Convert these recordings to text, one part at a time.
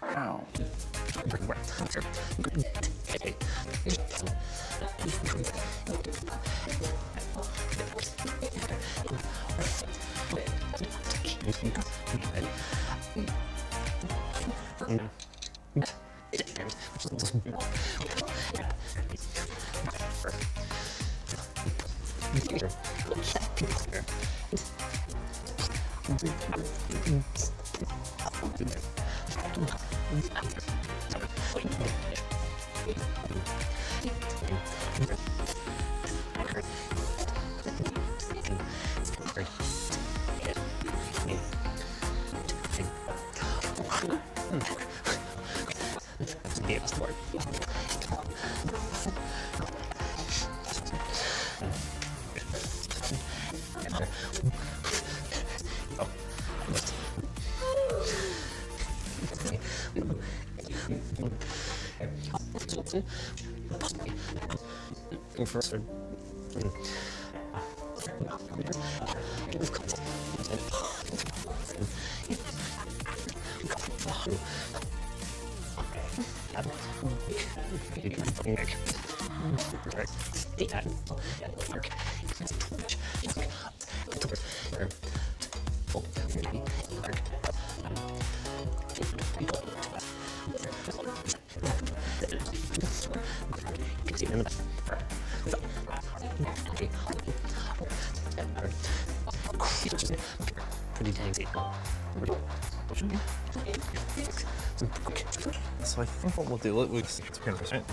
Ow. First, pretty dang deep. So I think what we'll do, it's pretty much right.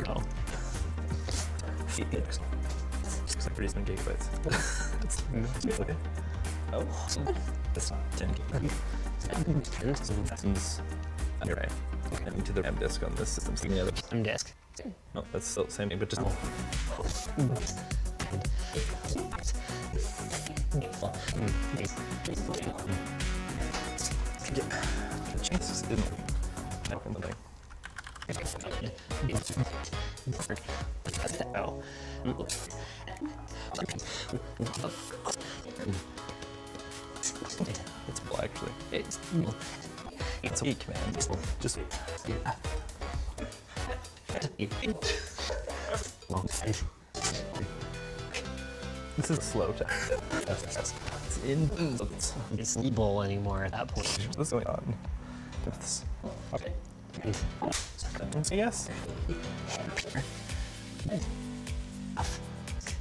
Oh. Looks like pretty some gigabytes. Okay. Oh. That's not 10 gigabytes. You're right. Connecting to the RAM disk on this system. The other RAM disk. No, that's still the same thing, but just. The chances didn't open the thing. Oh. It's full actually. It's a weak command. Just. This is a slow test. It's in. It's not bull anymore at that point. What's going on with this? Okay. I guess.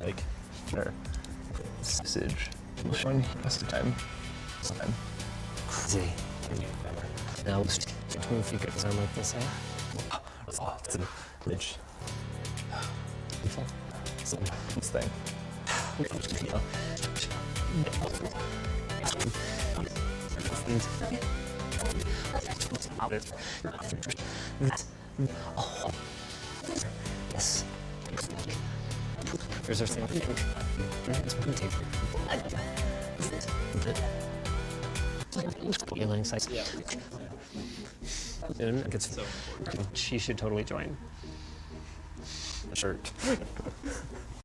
Like, sure. Usage. Showing us the time. Sometime. Crazy. Now, between figures, I'm like this, eh? Oh, it's a bridge. This thing. Yes. There's our thing. Healing sites. She should totally join. Shirt.